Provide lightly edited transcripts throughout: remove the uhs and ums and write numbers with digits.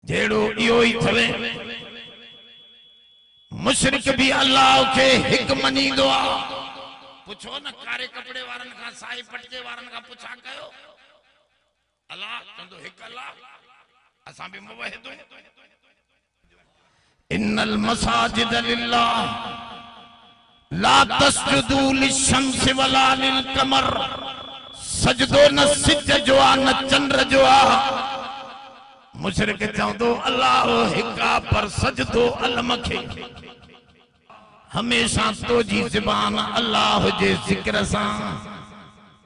जेड़ो इहो ही थवे मुशरिक भी अल्लाह के हिक मनींदो आ। पुछो न कारे कपड़े वारन का साई पटके वारन का पुछा कयो अल्लाह चंदो हिक अल्लाह असा भी मुवहिद इन्नल मसाजिद लिल्लाह ला तस्जुदू लिशम्स वला लिलकमर। सजदो न सिज जो आ न चंद्र जो आ। मुशरिक चवंदो अल्लाह हिक आ पर सजदो अलम खे। हमेशा तो जी ज़बान अल्लाह जे जिक्र सां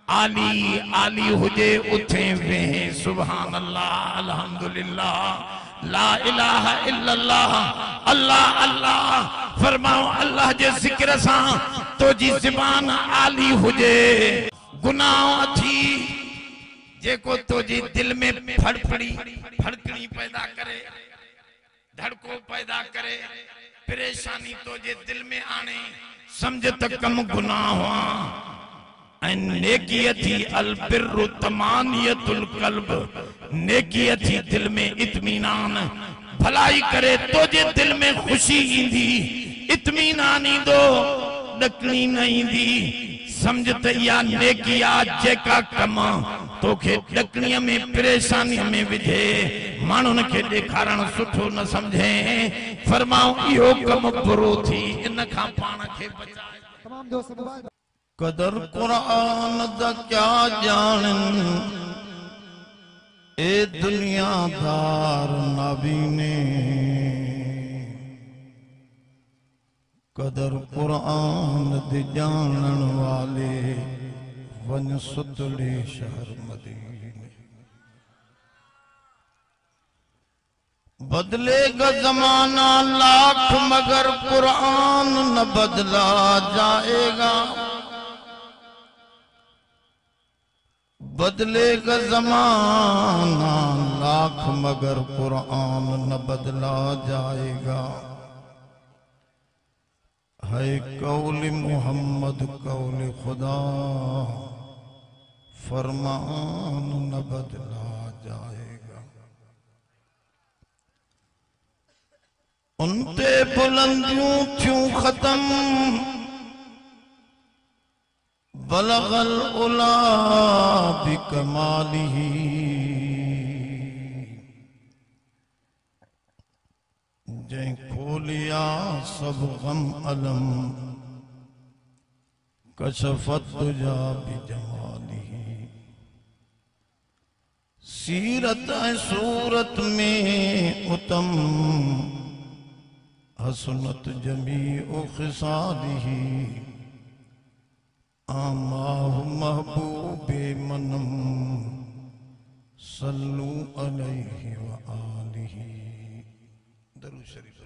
आली आली हुजे उथे वेहे सुभान अल्लाह अल्हम्दुलिल्लाह ला इलाहा इल्लल्लाह अल्लाह अल्लाह फरमाओ अल्लाह जे जिक्र सां तो जी ज़बान आली हुजे। गुनाह थी जेको तो जी दिल में फड़कड़ी पैदा करे धड़को पैदा करे परेशानी तो जे दिल में आने समझ तक कम गुनाह हुआ। नेकी थी अल बिर्रु तमानियतुल कल्ब। नेकी थी दिल में इत्मीनान। भलाई करे तो जे दिल में खुशी इंदी इत्मीनान इंदो डकनी न इंदी। समझ त या नेकी आ जेका कम तोखे डकनी में परेशानी में विझे मानुन के देखारण सुठो न समझे। फरमाओ इहो कम बुरो थी इन खां पाण के बचाए। तमाम दोस्त कदर कुरान दा क्या जानन ए दुनियादार नाबीने। कदर कुरान दे जानन वाले वन सुतले शहर मदीने। बदलेगा जमाना लाख मगर कुरान न बदला जाएगा। बदलेगा जमाना लाख मगर कुरान न बदला जाएगा। है कौल मोहम्मद कौल खुदा फरमान न बदला जाएगा। उनते बुलंदियों क्यों खत्म बलगल उला बिकमालिही। जै खोलिया सब गम अलम कशफत तुजा बिजमालिही। सीरत सूरत में उत्तम हसनत जमी ओ खिसालिही। आमाहु महबूबे मनम सल्लू अलैहि व आलिही। दरूद शरीफ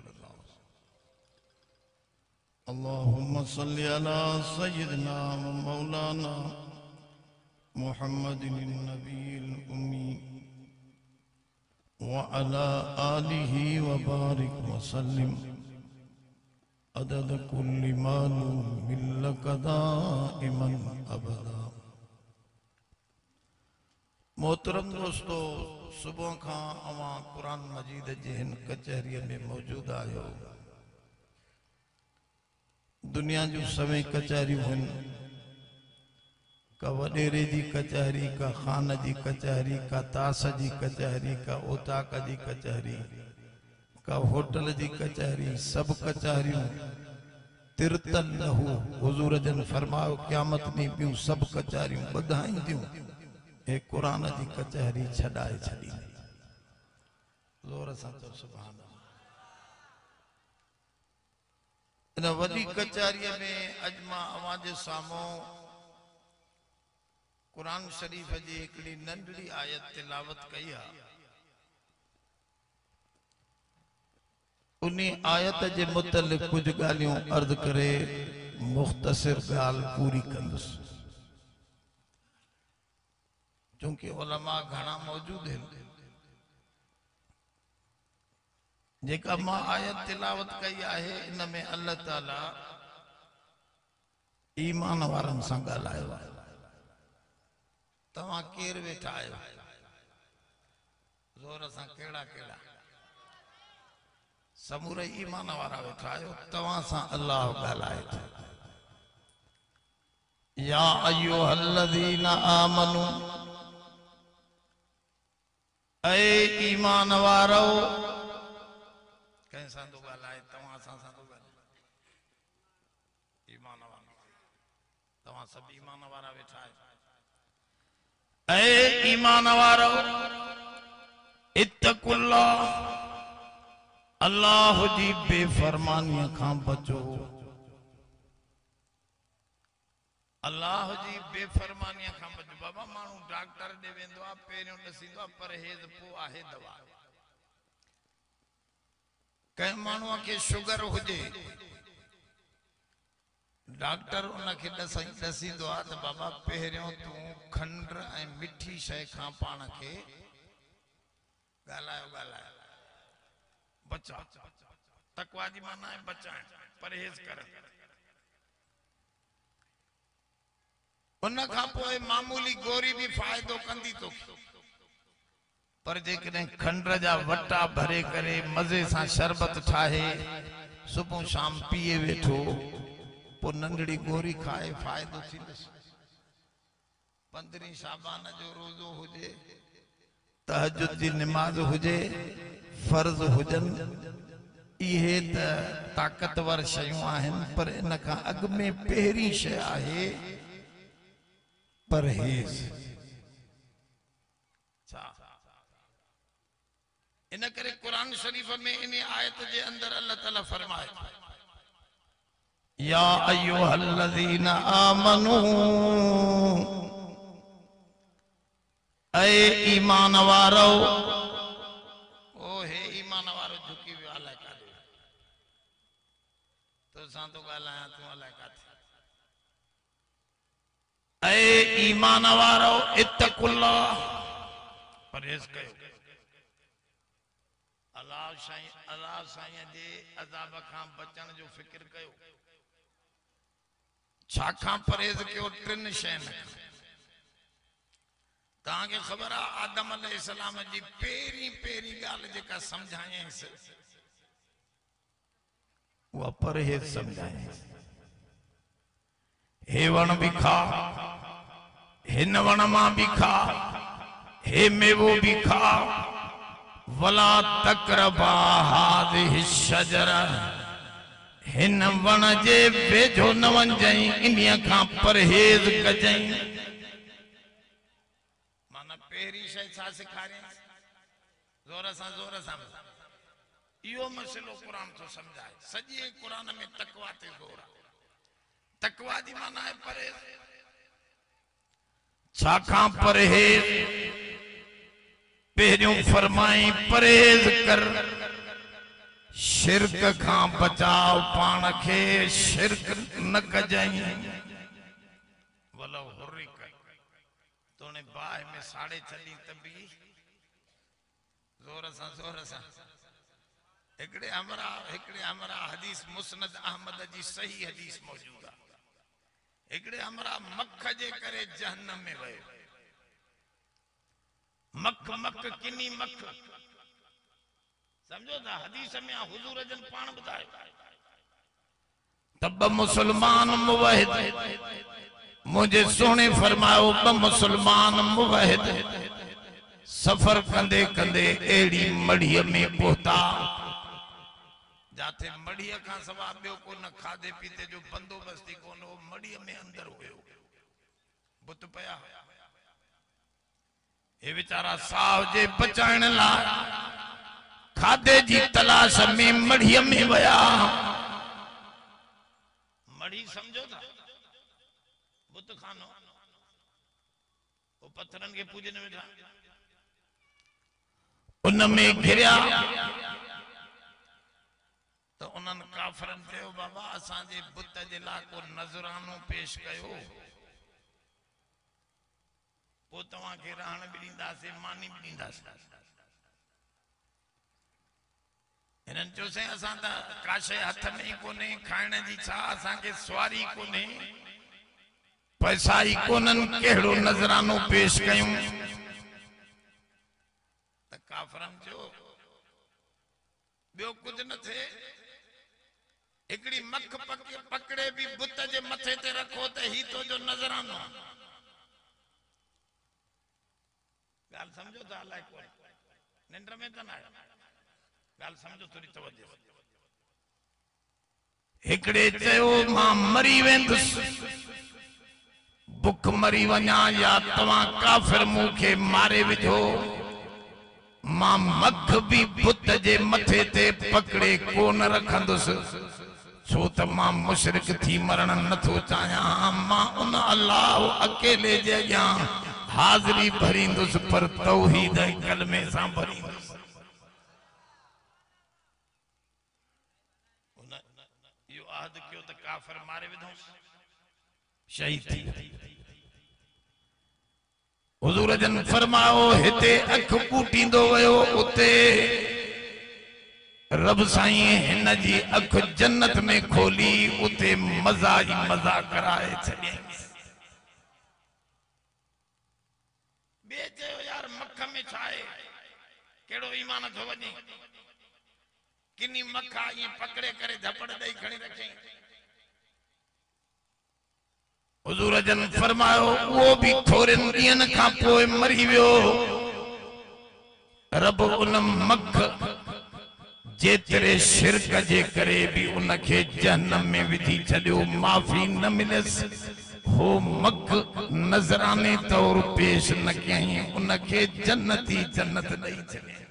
अल्लाहुम्मा सल्ली अला सय्यिदिना व मौलाना मुहम्मदिन नबील उम्मी व अला आलिही व बारिक व सल्लिम अदद कुल्ली मालूमिन लका दाइमन अबदा। मोहतरम दोस्तों, सुबह का अवा कुरान मजीद जे हिन कचहरी में मौजूद आयो। दुनिया जो सवे कचहरियूं का वडेरे जी कचहरी का खान जी कचहरी का तास जी कचहरी का ओताक जी कचहरी का होटल जी कचहरी सब कचहरियों तिरतल लहू हुजूर जन फरमाओ क़यामत में बियूं सब कचहरियों ॿधाईंदियूं ए कुरान जी कचहरी छॾाए छॾी। ज़ोर सां चओ सुभान अल्लाह। इन वॾी कचहरीअ में अॼु मां अवां जे साम्हूं कुरान शरीफ़ जी हिकिड़ी नंढड़ी आयत तिलावत कई आहे। उन्हीं आयत जे मुतलिक़ कुछ गालियों अर्ज करे मुख्तसर गाल पूरी कंदुसि। चूंकि उलमा घना मौजूद हैं। जेका मां आयत तिलावत कई आहे इन में अल्लाह ताला ईमान वारन सां ॻाल्हायो आहे। तव्हां केर वेठा आहियो? जोर सां कहिड़ा कहिड़ा? समूरे ईमान वारा वेठा आयो तवां सां अल्लाह ॻाल्हाए थो या अय्युहल्लज़ीना आमनू ऐ ईमान वारो कंहिं सां थो ॻाल्हाए तव्हां सां थो ॻाल्हाए ईमान वारा तव्हां सभु ईमान वारा वेठा आहियो ऐ ईमान वारो इत्तकुल्लाह अल्लाह जी बेफरमानी खां बचो अल्लाह जी बेफरमानी खां बचो बाबा मानू डॉक्टर दे वेंदो आ पहिरियों ॾसींदो आ परहेज पोइ आहे दवा कंहिं माण्हूअ खे शुगर हुजे डॉक्टर उनखे ॾसींदो आहे त बाबा पहिरियों तूं खंड ऐं मिठी शइ खां पाण खे ॻाल्हायो बचा तकवा जी माना है बचाएं परहेज करें उन खां पोइ मामूली गोरी भी फायदो कंदी तो पर जेकॾहिं खंड जा वटा भरे करे मज़े सां शरबत ठाहे सुबुह शाम पिए वेठो पोइ नंढड़ी गोरी खाए फायदो थींदसि 15 शाबान जो रोज़ो हुजे तहज्जुद जी नमाज हुजे फर्ज हुजन इहे त ताकतवर शयूं आहिनि पर इन खां अॻ में पहिरीं शइ आहे परहेज इन करे कुरान शरीफ में इन आयत जे अंदर अल्लाह ताला फरमाए या अय्युहल्लज़ीना आमनू ऐ ईमान वारो ओ हे ईमान वारो झुकी वियो अलाए काॾे तो सां तो ॻाल्हायां तूं अलाए काथे ऐ ईमान वारो इत्तकुल्लाह परहेज कयो अल्लाह साईं जे अज़ाब खां बचण जो फिक्र कयो छाकां परहेज कयो 3 शयुनि तव्हांखे ख़बर आहे आदम अलैहिस्सलाम जी पहिरीं ॻाल्हि जेका सम्झायसि उहा परहेज सम्झायसि हे वण भी खा हिन वण मां भी खा हे मेवो भी खा वला तक़रबा हाज़िहि शजरा हिन वण जे वेझो न वञजांइ इन्हीअ खां परहेज कजांइ माना पहिरीं शइ छा सेखारियसि ज़ोर सां इहो मसइलो क़ुरान थो सम्झाए सॼे क़ुरान में तक़वा ते ज़ोर आहे तक़वा जी माना है परहेज छाकां परहेज पहिरियों फरमाई परहेज कर शिरक खां बचाव पाण खे शिरक न कजाई वलो हुर्री कर तोने बाह में साड़े चली तबी जोर सा हिकड़े हमरा हदीस मुस्नद अहमद जी सही हदीस मौजूद है हिकड़े हमरा मख जे करे जहन्नम में वयो मख किनी मख समझो था हदीस में हुजूर जन पान बताए तब मुसलमान मुवहिद मुझे सोने फरमायो ब मुसलमान मुवहिद सफर कंदे कंदे एड़ी मड़िय में पहुता जाते मड़िय का सवा बियो को न खादे पीते जो बंदोबस्ती को नो मड़िय में अंदर हुयो बुत पया ये बेचारा साव जे बचाइण ला खादे जी तलाश में मड़िय में वया मड़ी समझो था बुत खानो वो पत्थरन के पूजन में था उनमें घिरिया तो उन्हनि काफरन कयो बाबा असां जे बुत जे ला को नजरानो पेश कयो वो तव्हां खे रहण भी ॾींदासीं मानी भी ॾींदासीं हिननि चयोसीं असां त का शइ हथ में ही कोन्हे खाइण जी छा असां खे सवारी कोन्हे पैसा ही कोन्हनि कहिड़ो नजरानो पेश कयूं त काफरन चयो बियो कुछ न थे एकड़ी मख पकड़े भी बुत जे मथे ते रखो ते ही तो जो नजरानो गाल समझो था अलाए कोन निंड में त ना गाल समझो थोड़ी तवज्जो एकड़े चयो मां मरी वेंदुस बुख मरी वञा या तवा काफिर मुखे मारे विझो मां मख भी बुत जे मथे ते पकड़े कोन रखंदुस छो त मां मुशरिक थी मरण नथो चाहियां मां उन अल्लाह अकेले जे अॻियां हाज़िरी भरींदुस पर तौहीद कलमे सां भरींदुस यो आहद कयो त काफिर मारे विधो शहीद थी हुजूर जन फरमायो हिते अख कूटींदो वयो उते रब साईं हिन जी अख जन्नत में खोली उते मजा ही मजा कराए छॾियईं बे चयो यार मख में छाए केड़ो ईमान थो वञे किनी मखा ये पकड़े करे झपड़ दई खणी रखई हुजूर जन फरमायो वो भी थोड़े ॾींहंनि खां पोइ मरी वियो रब उन मख जेतरे शिरक जे करे भी उनखे जहन्नम में विधी छॾियो माफ़ी न मिलस हो मख नजराने तौर पेश न कयई उनखे जन्नती जन्नत ॾई छॾियईं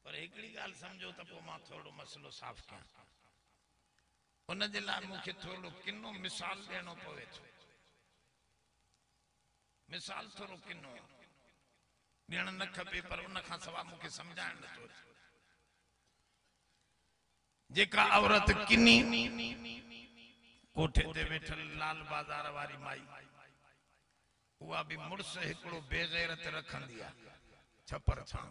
पर एकड़ी गाल समझो त पोइ मां थोड़ो मसलो साफ़ कयां उन जे लाइ मूंखे थोड़ो किनो मिसाल ॾियणो पवे थो मिसाल थोड़ो किनो ॾियण न खपे पर उन खां सवाइ मूंखे सम्झाइण नथो अचे जेका औरत किनी कोठे ते वेठल लाल बाजार वारी माई उहा भी मुड़स हिकड़ो बेगैरत रखंदी आहे छपर छां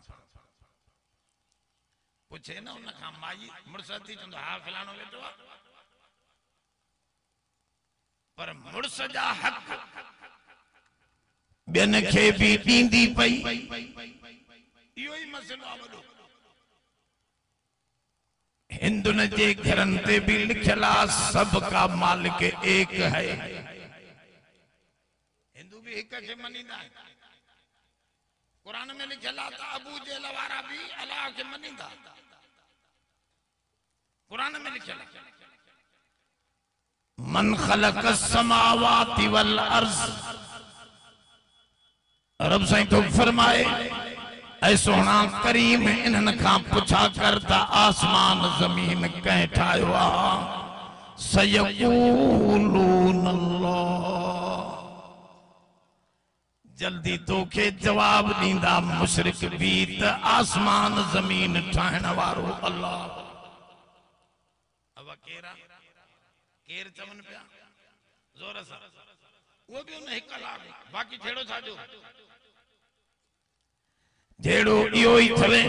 पुछे न उन खां माई मुड़स थी चंदो हा फलाणो वेठो आहे पर मुड़स जा हक बेन खे भी दींदी पई इहो ही मसलो आहे वॾो हिंदुन जे घरन ते भी लिखियल आहे सब का मालिक एक है हिंदू भी एक के मनींदा आहिनि कुरान में लिखियल आहे त अबू जेल वारा भी अल्लाह के मनींदा कुरान में लिखियल आहे मन खलक समावाति वल अर्ज़ रब साईं तो फरमाए ऐ सोना करीम इन्हन खां पुछा करता आसमान जमीन कंहिं ठाहियो आहे सयक़ूलून अल्लाह जल्दी तोखे जवाब ॾींदा मुशरिक भी त आसमान जमीन ठाहिण वारो अल्लाह अब केर चवन पिया जोर सां वो भी उन हिक लाभ बाकी छेड़ो छाजो जेड़ो इहो ही थवे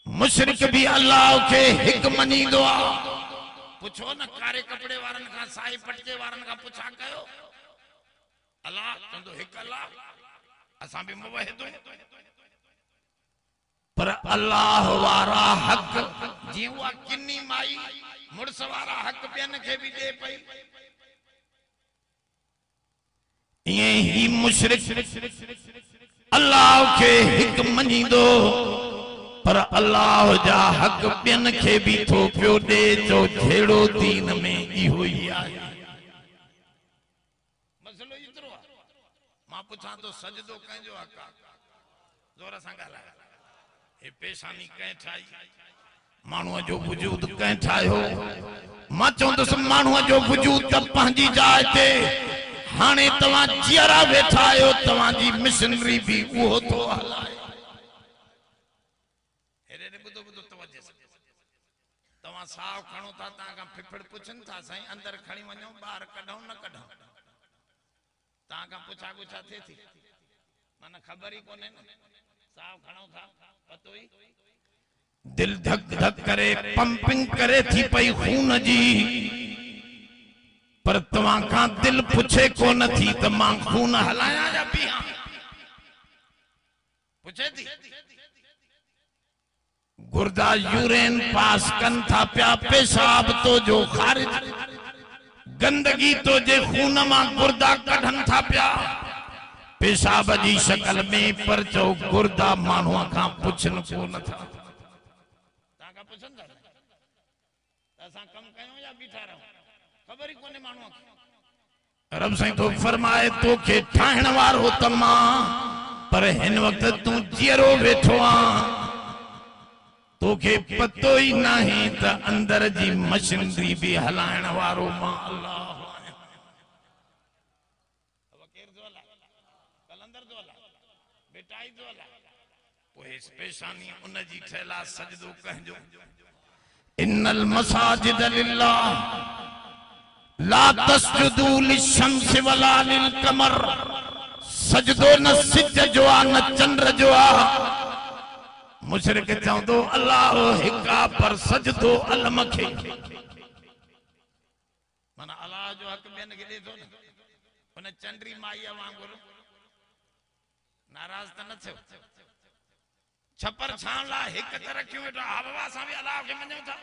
मुशरिक भी अल्लाह के हिक मनींदो आहे पुछो न कारे कपड़े वारन खां साई पटके वारन खां पुछा कयो अल्लाह चंदो हिक अल्लाह असां भी मुवहिद पर अल्लाह वारा हक जी हुआ किन्नी माई मुड़स वारा हक बेन के भी दे पई ये ही मुशरिक अल्लाह के हिक मनींदो पर अल्लाह जा हक बेन के भी थो पियो दे जो जेड़ो दीन में इहो ही आहे मसलो इतरो मां पुछां तो सजदो कंहिंजो हक आहे जोर सां ॻाल्हाए हे पेशानी कंहिं ठाही माण्हूअ जो वजूद कंहिं ठाहियो मां चवंदुसि माण्हूअ जो वजूद त पंहिंजी जाइ ते हाणे तव्हां जीअरा वेठा आहियो तव्हां जी मिशनरी भी उहो थो हलाए हेॾे ॿुधो ॿुधो तवज्जो तव्हां साहु खणो था तव्हां खां फिफड़ पुछनि था साईं अंदर खणी वञो ॿाहिर कढूं न कढूं तव्हां खां पुछा गुछा थिए थी माना ख़बर ही कोन्हे न साहु खणो था पतो ही दिल धक धक करे पंपिंग करे थी पई खून जी पर तव्हां खां दिल पुछे कोन थी त मां खून हलायां या पीहां पुछे थी गुर्दा यूरिन पास कन था पिया पेशाब तो जो खारिज गंदगी तो जे खून मां गुर्दा कढन था पिया पेशाब जी शक्ल में पर जो गुर्दा मानवा का पुछन को न था ताका पुछन था असा कम कयो या बीठा रहो खबर ही कोने मानवा रब साईं तो फरमाए तो के ठाहण वारो तमा पर हिन वक्त तू जीरो वेठो आ तो के पतो ही नहीं त अंदर जी मशीनरी भी हलायण वारो मां अल्लाह पेशानी उन जी ठेला सजदो कहजो इन्नल मसाजिद लिल्लाह ला तस्जुदू लिशम्स वला लिलकमर सजदो न सिज जो आ न चंद्र जो आ मुशरिक चवंदो अल्लाह हिका पर सजदो अलम खे माना अल्लाह जो हक बेन के दे दो उन चंद्री माईया वांगुर नाराज त न थियो छपर छाण ला एक तरह क्यों वेठो हवा सा भी अल्लाह के मञो था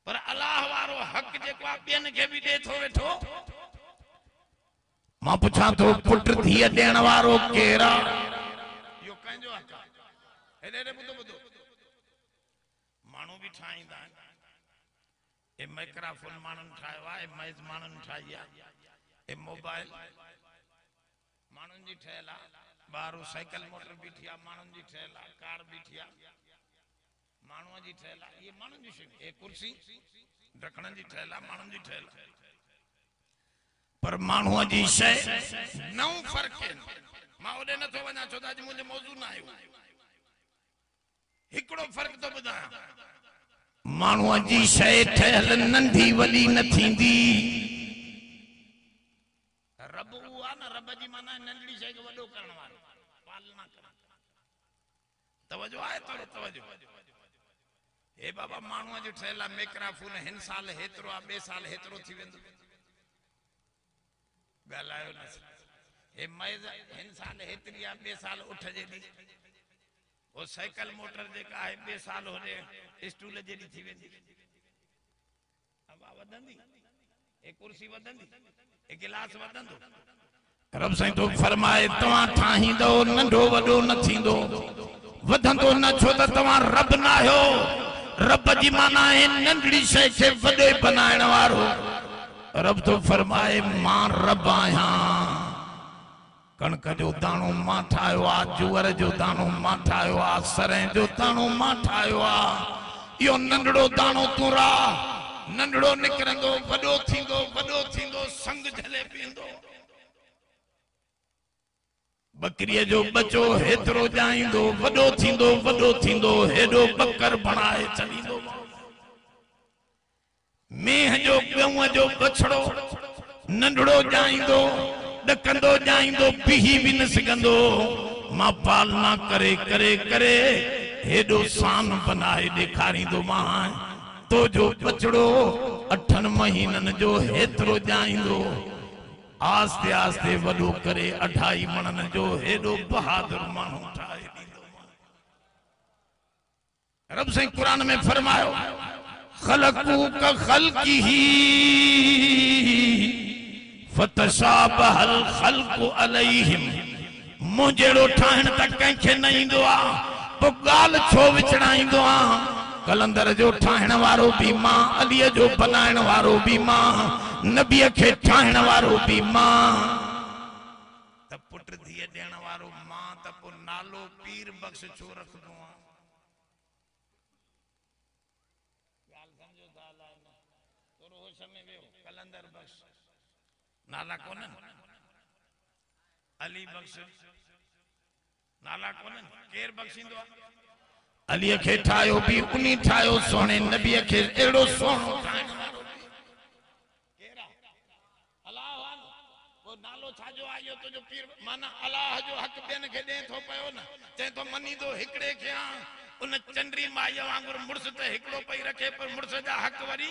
पर अल्लाह वारो हक जेको बेन के भी दे थो वेठो मां पुछा तो पुट थी देण वारो केरा यो कंजो हक एडे एडे बुधो बुधो मानू भी ठाईंदा ए माइक्रोफोन मानन ठायो आ ए मेज मानन ठाई आ ए मोबाइल मानन जी ठेला बारो साइकिल मोटर बीठिया मानन जी ठेला कार बीठिया मानवा जी ठेला ये मानन जी शे ए कुर्सी रखण जी ठेला मानन जी ठेला पर मानवा जी शे नौ फर्क है मां ओडे न तो वना छोदा जी मुझे मौजूद ना आयो हिकड़ो फर्क तो बुधाया मानवा जी शे ठहल नंढी वली न थींदी रब हुआ ना रब जी माना नंढड़ी शे के वडो करण वालो पालना कर तवज्जो आए तो तवज्जो ए बाबा मानवा जो ठेला माइक्रोफोन हिन साल हेतरो आ बे साल हेतरो थी वेंदो गलायो न ए मैज हिन साल हेतरी आ बे साल उठ जेडी ओ साइकिल मोटर जेका है बे साल होने स्टूल जेडी थी वेंदी अब वदंदी ए कुर्सी वदंदी ए गिलास वदंदो रब साईं तो फरमाए तवा ठाहींदो नंढो वडो न थींदो वधंदो न छो त तवा रब ना हो रब जी माना है नंढड़ी शय के वडे बनाइण वारो रब तो फरमाए मां रब आया कणक जो दाणो मां ठायो आ जुअर जो दाणो मां ठायो आ सरें जो दाणो मां ठायो आ यो नंढड़ो दाणो तू रा नंढड़ो निकरंदो वडो थींदो संग झले पींदो बकरीअ जो बचो हेतरो जाईंदो वडो थींदो हेडो बकर बनाए छॾींदो मेह जो गऊं जो बछड़ो नंढड़ो जाईंदो ॾकंदो जाईंदो पीही भी न सघंदो मां पालना करे करे करे हेडो सान बनाए ॾेखारींदो मां तो जो बछड़ो 8 महीनन जो हेतरो जाईंदो आस्ते आस्ते वडो करे 2.5 मणन जो हेडो बहादुर मानू ठाए दींदो रब से कुरान में फरमायो खलकू का खल्किही फतशाबहल खल्कु अलैहिम मुजेड़ो ठाहण तक कंखे न इंदो आ तो गाल छो विचड़ाईंदो आ कलंदर जो ठाहण वारो भी मां अलीअ जो बनाइण वारो भी मां नबीअ खे ठाहण वारो भी मां त पुट धीअ ॾियण वारो मां त पो नालो पीर बख्श छो रखदो आ गाल समझो ताला तोरो होश में वियो कलंदर बख्श नाला कोन अली बख्श नाला कोन केर बख्शिंदो अली के ठायो भी उनी ठायो सोने नबी के एड़ो सोनो ठाण वारो केरा अल्लाह वालो वो नालो छाजो आयो तो जो पीर माना अल्लाह जो हक बेन के दे थो पयो न ते तो मनी दो हिकड़े के उन चंद्री माई वांगुर मुर्स ते हिकड़ो पई रखे पर मुर्स जा हक वरी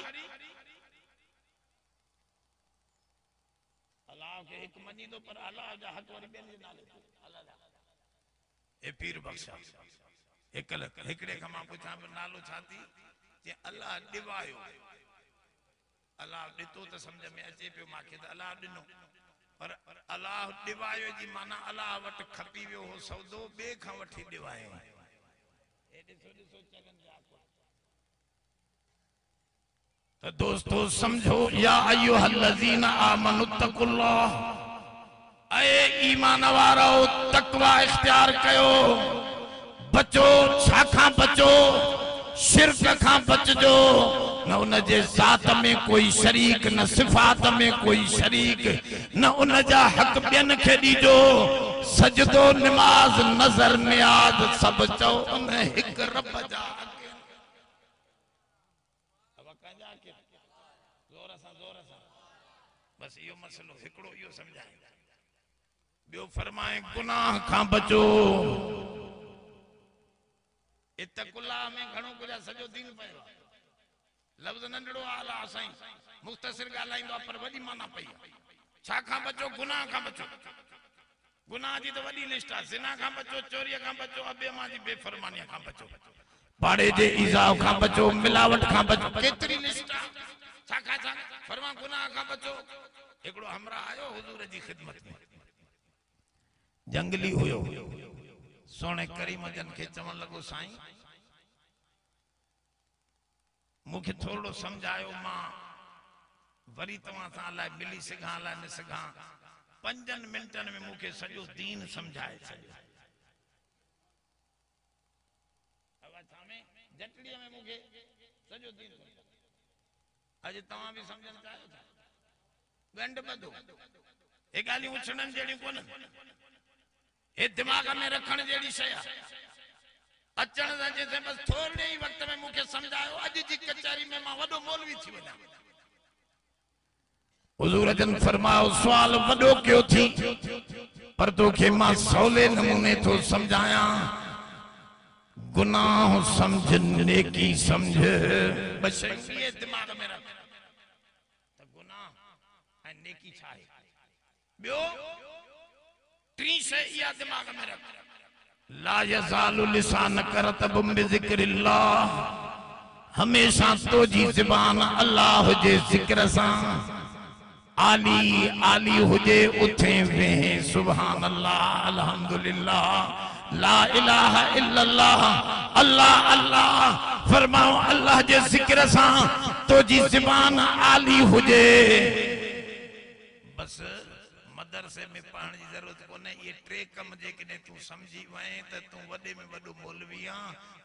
के एक मनी दो पर अल्लाह जा हक वरी बेन जे नाले अल्लाह जा ए पीर बख्शा एकल एकड़े का मां पुछा नालो छाती जे अल्लाह दिवायो अल्लाह दितो तो समझ में अचे पियो माके तो अल्लाह दिनो पर अल्लाह दिवायो जी माना अल्लाह वट खपी वियो हो सौदो बे खा वठी दिवायो ए दिसो दिसो चलन जा तो दोस्तों समझो या अय्युहल्लज़ीना आमनुत्तकुल्लाह ऐ ईमान वारो तकवा इख्तियार कयो बचो छाखा बचो शिरक खां बचजो न उन जे ज़ात में कोई शरीक न सिफात में कोई शरीक न उन जा हक बेन खे दीजो सजदो नमाज नजर नियाज सब चो उन एक रब जा बस यो मसलो हिकड़ो यो समझाए बियो फरमाए गुनाह खां बचो इत्तकुल्लाह में घणो कुछ सजो दीन पयो लफ्ज नंढड़ो आला साईं मुख्तसर गालाइंदो पर वडी माना पई छा खां बचो गुनाह खां बचो गुनाह जी तो वडी लिस्ट है जिना खां बचो चोरी खां बचो अबे मां जी बेफरमानी खां बचो पाड़े जे इजाव खां बचो मिलावट खां बचो केतरी लिस्ट छा फरमा गुनाह खां बचो एकड़ो हमरा आयो हुजूर जी खिदमत में जंगली हुयो सोने करीम जन के चवन लगो साईं मुखे थोड़ो समझायो मां वरी तवा सा ला मिली सगा ला न सगा 5 मिनटन में मुखे सजो दीन समझाए छयो अवा में जटड़ी में मुखे सजो दीन आज तवा भी समझन चाहो था गंड बदो ए गाली उछणन जेडी कोन ए दिमाग में रखण जेडी शया अचण जे बस थोड़े ही वक्त में मुखे समझायो अज जी कचहरी में मां वडो मौलवी थी वना हुजूर जन फरमाओ सवाल वडो क्यों थी पर तो के मां सौले नमूने तो समझाया गुनाह समझ नेकी समझ बस ये दिमाग में रख तो गुनाह है नेकी छाए बियो त्री से या दिमाग में रख ला यज़ालु लिसान करतब बिज़िक्रिल्लाह हमेशा तो जी ज़बान अल्लाह जे जिक्र सा आली आली हुजे उठे वे सुभान अल्लाह अल्हम्दुलिल्लाह ला इलाहा इल्लल्लाह अल्लाह अल्लाह फरमाओ अल्लाह जे जिक्र सा तो जी ज़बान आली हुजे बस मदरसे में पढ़ने की जरूरत को नहीं ये ट्रे कम जे के तू समझी वए त तू वडे में वडो मौलवी आ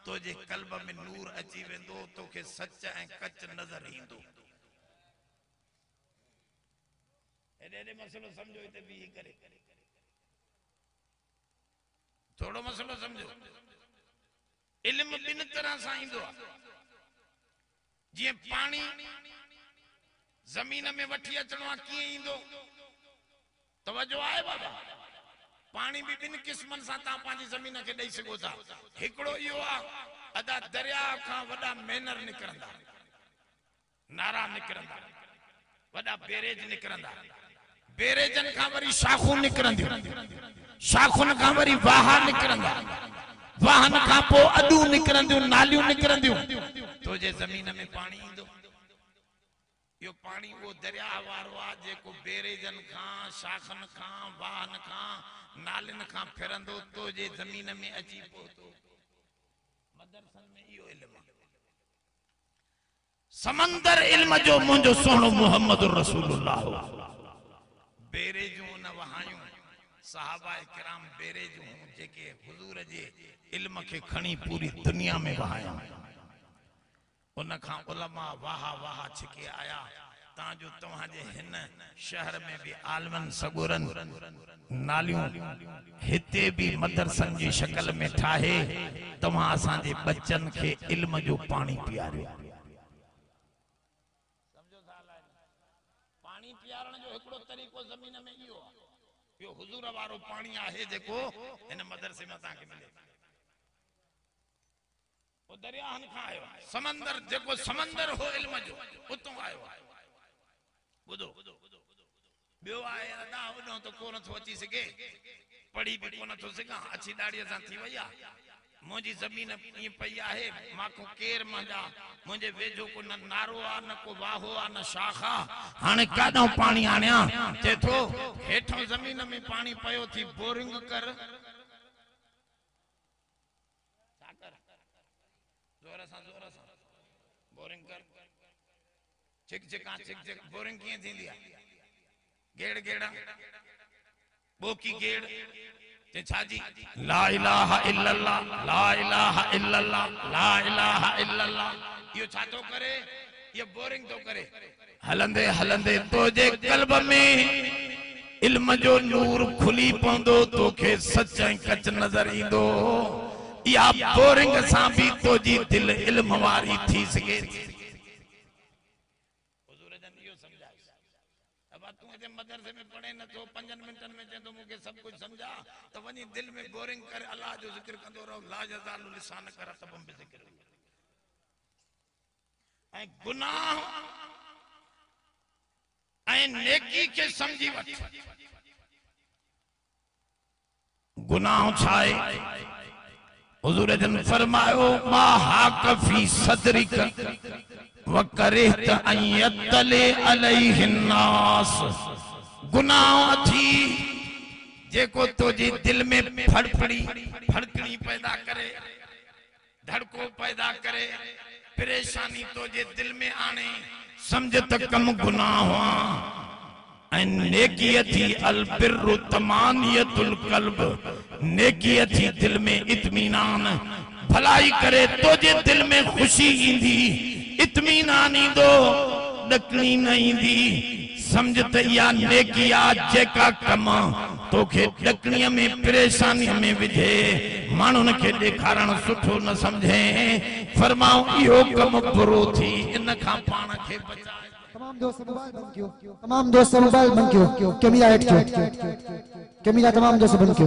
तो जे कल्ब में नूर अची वेंदो तो के सच ए कच नजर इंदो एडे मसलो समझो इते भी करे थोड़ो मसलो समझो इल्म बिन तरह सा इंदो जे पानी जमीन में वठी अचणो की इंदो तवज्जो आए बाबा पानी भी बिन किस्मन सा ता पांजी जमीन के दई सको था हिकड़ो यो आ अदा दरिया का वडा मेनर निकरंदा नारा निकरंदा वडा बेरेज निकरंदा बेरेजन का वरी शाखू निकरंदी शाखुन का वरी वाहा निकरंदा वाहन का पो अडू निकरंदी नालियों निकरंदी तो जे जमीन में पानी इंदो यो पानी वो दरिया वारो आ जेको बेरेजन खां शाखन खां वाहन खां नालिन खां फिरंदो तो जे जमीन में अची पहुतो मदरसन में यो इल्म समंदर इल्म जो मुंजो सोहणो मुहम्मद रसूलुल्लाह बेरेजू न वहायूं सहाबा किराम बेरेजू जेके हुजूर जे इल्म के खणी पूरी दुनिया में वहाया उनखां उलमा वाहा वाहा छिके आया ताजो तवाजे हिन शहर में भी आलमन सगुरन नालियों हिते भी मदरसन जी शक्ल में ठाहे तवा असा जे बच्चन के इल्म जो पानी पियारियो समझो पानी पियारण जो एकड़ो तरीको जमीन में यो हुजूर वारो पानी आहे जेको इन मदरसे में ता के मिले वो दरियाहन खां आयो समंदर जेको समंदर हो इल्म जो उतो आयो बुधो बियो आए अदा उनो तो कोन थो अची सके पढ़ी भी कोन थो सका अच्छी दाढ़ी सां थी वई आ मुझी जमीन ये पई आहे माको केर मंजा मुझे वेझो को न नारो आ न को वाहो आ न शाखा हाने काडो पानी आण्या चे थो हेठो जमीन में पानी पयो थी बोरिंग कर साकर जोर सा बोरिंग कर चिक चिक बोरिंग किए थींदी आ गेड़ गेड़ा बोकी गेड़ ते छाजी ला इलाहा इल्लल्लाह ला इलाहा इल्लल्लाह ला इलाहा इल्लल्लाह यो छा तो करे ये बोरिंग तो करे हलंदे हलंदे तो जे कल्ब में इल्म जो नूर खुली पौंदो तोखे सच्चाई कच नजर इंदो या बोरिंग सां भी तो जी दिल इल्म वारी थी सके हुजूर जन यो समझाए अब तू जे मदरसे में पढ़े न तो 5 मिनटन में चंदो मुके सब कुछ समझा तो वनी दिल में बोरिंग कर अल्लाह जो जिक्र कंदो रहो ला यजालु लिसान कर तबम बे जिक्र ऐ गुनाह ऐ नेकी के समझी वठ गुनाह छाए हुजूर जन फरमायो मा हाक फी सदरिक व करहत अन यतले अलैहिन नास गुनाह थी जेको तुझे दिल में फड़कड़ी पैदा करे धड़को पैदा करे परेशानी तुझे दिल में आने समझ त कम गुनाह हुआ नेकी थी अल बिर्रु तमानियतुल कल्ब नेकी थी दिल में इत्मीनान भलाई करे तुझे दिल में खुशी इंदी इत्मीनान इंदो डकनी नहीं इंदी समझ त या नेकी आ जेका कम तोखे डकणीअ में परेशानी में विझे मानुन के देखारण सुठो न समझे फरमाओ इहो कम बुरो थी इन खां पाण के बचाए तमाम दोस्त मोबाइल बंद कयो तमाम दोस्त मोबाइल बंद कयो कैमरा हट कयो कैमरा तमाम दोस्त बंद कयो